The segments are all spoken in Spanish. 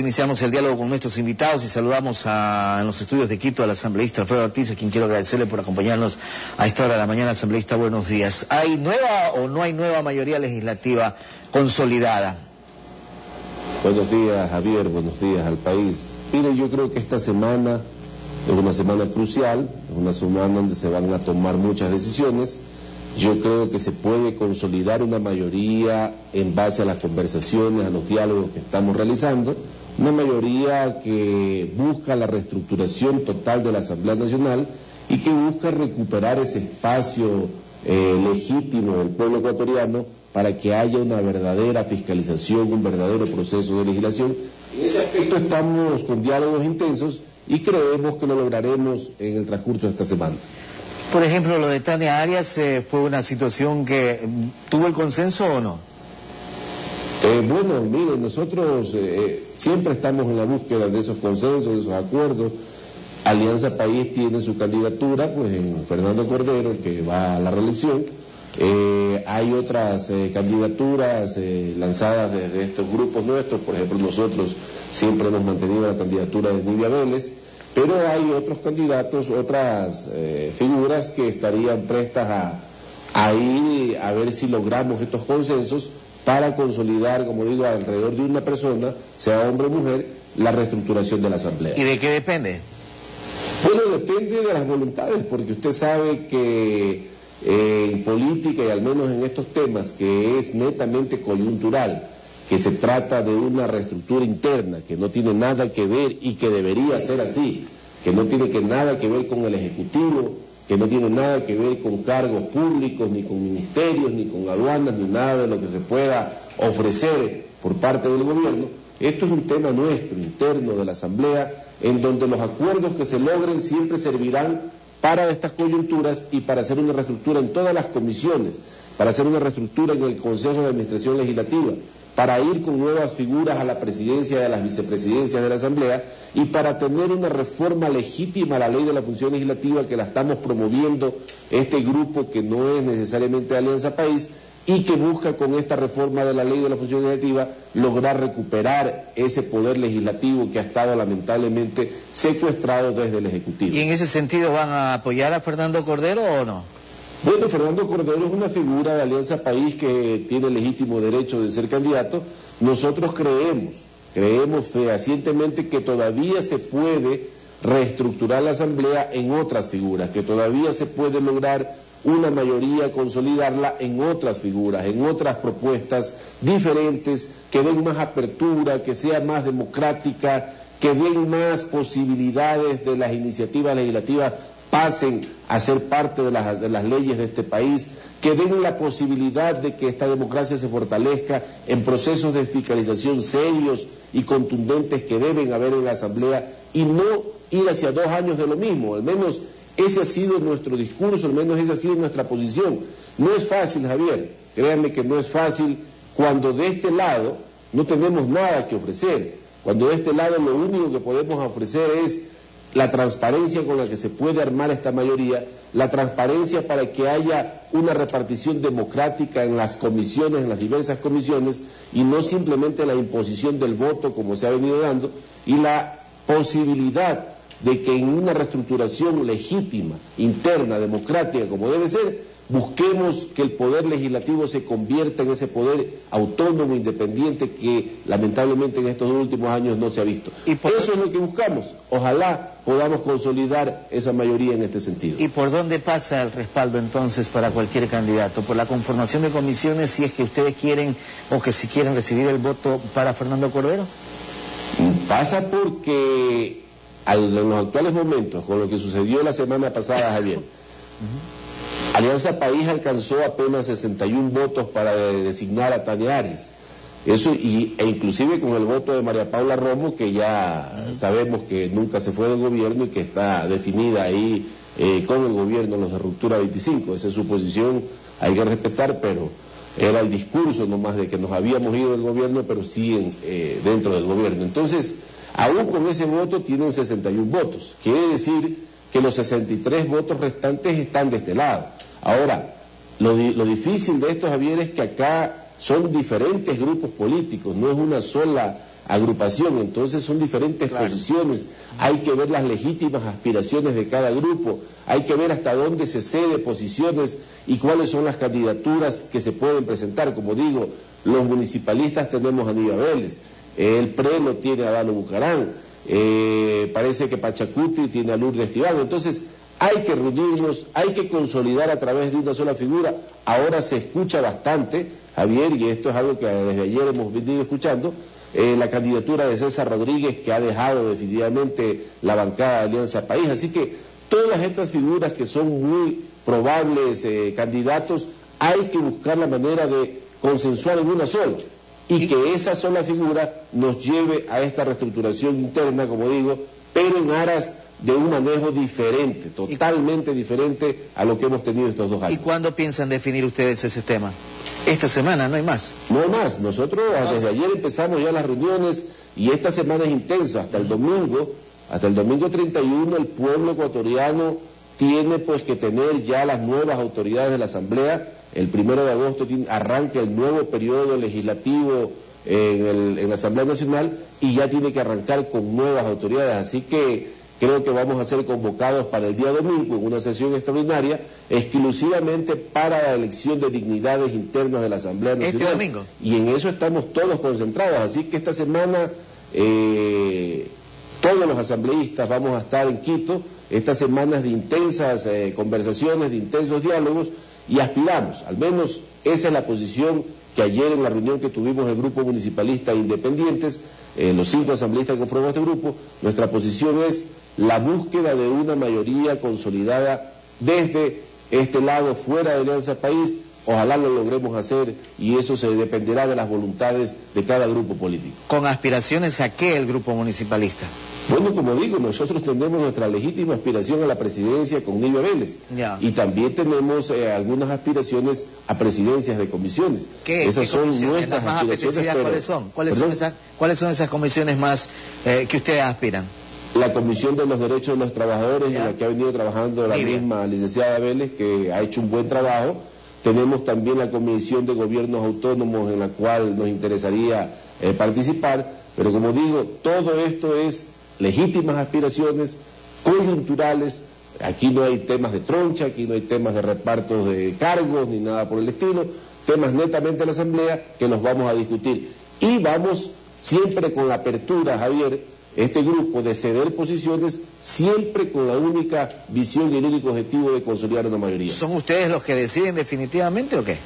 Iniciamos el diálogo con nuestros invitados y saludamos en los estudios de Quito al asambleísta Alfredo Ortiz, a quien quiero agradecerle por acompañarnos a esta hora de la mañana. Asambleísta, buenos días. ¿Hay nueva o no hay nueva mayoría legislativa consolidada? Buenos días, Javier, buenos días al país. Mire, yo creo que esta semana es una semana crucial, es una semana donde se van a tomar muchas decisiones. Yo creo que se puede consolidar una mayoría en base a las conversaciones, a los diálogos que estamos realizando, una mayoría que busca la reestructuración total de la Asamblea Nacional y que busca recuperar ese espacio legítimo del pueblo ecuatoriano para que haya una verdadera fiscalización, un verdadero proceso de legislación. En ese aspecto estamos con diálogos intensos y creemos que lo lograremos en el transcurso de esta semana. Por ejemplo, lo de Tania Arias fue una situación que tuvo el consenso o no. Bueno, miren, nosotros siempre estamos en la búsqueda de esos consensos, de esos acuerdos. Alianza País tiene su candidatura, pues en Fernando Cordero, que va a la reelección. Hay otras candidaturas lanzadas desde estos grupos nuestros. Por ejemplo, nosotros siempre hemos mantenido la candidatura de Nidia Vélez, pero hay otros candidatos, otras figuras que estarían prestas a ir a ver si logramos estos consensos para consolidar, como digo, alrededor de una persona, sea hombre o mujer, la reestructuración de la Asamblea. ¿Y de qué depende? Bueno, depende de las voluntades, porque usted sabe que en política, y al menos en estos temas, que es netamente coyuntural, que se trata de una reestructura interna, que no tiene nada que ver y que debería ser así, que no tiene nada que ver con el Ejecutivo, que no tiene nada que ver con cargos públicos, ni con ministerios, ni con aduanas, ni nada de lo que se pueda ofrecer por parte del gobierno. Esto es un tema nuestro, interno de la Asamblea, en donde los acuerdos que se logren siempre servirán para estas coyunturas y para hacer una reestructura en todas las comisiones, para hacer una reestructura en el Consejo de Administración Legislativa, para ir con nuevas figuras a la presidencia y a las vicepresidencias de la Asamblea y para tener una reforma legítima a la ley de la función legislativa que la estamos promoviendo este grupo que no es necesariamente de Alianza País y que busca con esta reforma de la ley de la función legislativa lograr recuperar ese poder legislativo que ha estado lamentablemente secuestrado desde el Ejecutivo. ¿Y en ese sentido van a apoyar a Fernando Cordero o no? Bueno, Fernando Cordero es una figura de Alianza País que tiene legítimo derecho de ser candidato. Nosotros creemos fehacientemente que todavía se puede reestructurar la Asamblea en otras figuras, que todavía se puede lograr una mayoría, consolidarla en otras figuras, en otras propuestas diferentes, que den más apertura, que sea más democrática, que den más posibilidades de las iniciativas legislativas pasen a ser parte de las leyes de este país, que den la posibilidad de que esta democracia se fortalezca en procesos de fiscalización serios y contundentes que deben haber en la Asamblea y no ir hacia 2 años de lo mismo. Al menos ese ha sido nuestro discurso, al menos esa ha sido nuestra posición. No es fácil, Javier, créanme que no es fácil cuando de este lado no tenemos nada que ofrecer, cuando de este lado lo único que podemos ofrecer es la transparencia con la que se puede armar esta mayoría, la transparencia para que haya una repartición democrática en las comisiones, en las diversas comisiones, y no simplemente la imposición del voto como se ha venido dando, y la posibilidad de que en una reestructuración legítima, interna, democrática, como debe ser, busquemos que el poder legislativo se convierta en ese poder autónomo, independiente, que lamentablemente en estos últimos años no se ha visto. Eso es lo que buscamos. Ojalá podamos consolidar esa mayoría en este sentido. ¿Y por dónde pasa el respaldo entonces para cualquier candidato? ¿Por la conformación de comisiones, si es que ustedes quieren o que si quieren recibir el voto para Fernando Cordero? Pasa porque en los actuales momentos, con lo que sucedió la semana pasada, Javier, Alianza País alcanzó apenas 61 votos para designar a Tania Arias. Eso e inclusive con el voto de María Paula Romo, que ya sabemos que nunca se fue del gobierno y que está definida ahí con el gobierno, los de Ruptura 25. Esa es su posición, hay que respetar, pero era el discurso nomás de que nos habíamos ido del gobierno, pero siguen dentro del gobierno. Entonces, aún con ese voto tienen 61 votos. Quiere decir que los 63 votos restantes están de este lado. Ahora, lo difícil de esto, Javier, es que acá son diferentes grupos políticos, no es una sola agrupación, entonces son diferentes posiciones, hay que ver las legítimas aspiraciones de cada grupo, hay que ver hasta dónde se cede posiciones y cuáles son las candidaturas que se pueden presentar. Como digo, los municipalistas tenemos a Aníbal Vélez, el PRE lo tiene a Dalo Bucarán, parece que Pachacuti tiene a Lourdes Tibán, entonces hay que reunirnos, hay que consolidar a través de una sola figura. Ahora se escucha bastante, Javier, y esto es algo que desde ayer hemos venido escuchando, la candidatura de César Rodríguez, que ha dejado definitivamente la bancada de Alianza País. Así que todas estas figuras que son muy probables candidatos, hay que buscar la manera de consensuar en una sola, y que esa sola figura nos lleve a esta reestructuración interna, como digo, pero en aras de un manejo diferente, totalmente diferente a lo que hemos tenido estos 2 años. ¿Y cuándo piensan definir ustedes ese tema? Esta semana, ¿no hay más? No hay más. Nosotros desde ayer empezamos ya las reuniones y esta semana es intensa. Hasta el domingo 31, el pueblo ecuatoriano tiene pues que tener ya las nuevas autoridades de la Asamblea. El 1 de agosto arranca el nuevo periodo legislativo en la Asamblea Nacional y ya tiene que arrancar con nuevas autoridades. Así que creo que vamos a ser convocados para el día domingo en una sesión extraordinaria exclusivamente para la elección de dignidades internas de la Asamblea Nacional. ¿Este domingo? Y en eso estamos todos concentrados, así que esta semana todos los asambleístas vamos a estar en Quito, estas semanas de intensas conversaciones, de intensos diálogos, y aspiramos, al menos esa es la posición que ayer en la reunión que tuvimos el grupo municipalista Independientes, los 5 asambleístas que conforman este grupo, nuestra posición es la búsqueda de una mayoría consolidada desde este lado, fuera de Alianza País. Ojalá lo logremos hacer y eso se dependerá de las voluntades de cada grupo político. ¿Con aspiraciones a qué el grupo municipalista? Bueno, como digo, nosotros tenemos nuestra legítima aspiración a la presidencia con Nive Vélez. Ya. Y también tenemos algunas aspiraciones a presidencias de comisiones. Esas son nuestras aspiraciones. ¿Cuáles son esas comisiones más que ustedes aspiran? La Comisión de los Derechos de los Trabajadores, en la que ha venido trabajando la misma licenciada Vélez, que ha hecho un buen trabajo. Tenemos también la Comisión de Gobiernos Autónomos, en la cual nos interesaría participar, pero como digo, todo esto es legítimas aspiraciones coyunturales. Aquí no hay temas de troncha, aquí no hay temas de repartos de cargos, ni nada por el estilo, temas netamente de la Asamblea que los vamos a discutir. Y vamos siempre con la apertura, Javier, este grupo de ceder posiciones, siempre con la única visión y el único objetivo de consolidar una mayoría. ¿Son ustedes los que deciden definitivamente o qué?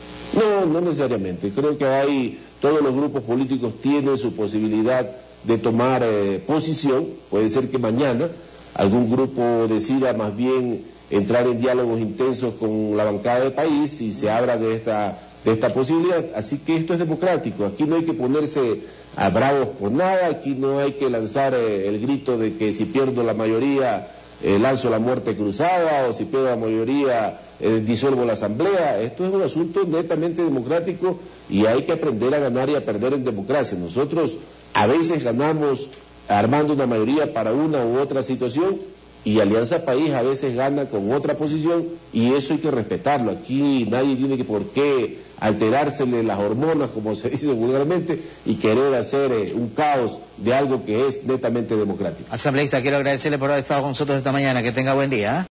No necesariamente. Creo que todos los grupos políticos tienen su posibilidad de tomar posición. Puede ser que mañana algún grupo decida más bien entrar en diálogos intensos con la bancada del país y se abra de esta posibilidad. Así que esto es democrático. Aquí no hay que ponerse a bravos por nada, aquí no hay que lanzar el grito de que si pierdo la mayoría lanzo la muerte cruzada, o si pierdo la mayoría disuelvo la Asamblea. Esto es un asunto netamente democrático y hay que aprender a ganar y a perder en democracia. Nosotros a veces ganamos armando una mayoría para una u otra situación y Alianza País a veces gana con otra posición y eso hay que respetarlo. Aquí nadie tiene por qué alterársele las hormonas, como se dice vulgarmente, y querer hacer un caos de algo que es netamente democrático. Asambleísta, quiero agradecerle por haber estado con nosotros esta mañana. Que tenga buen día.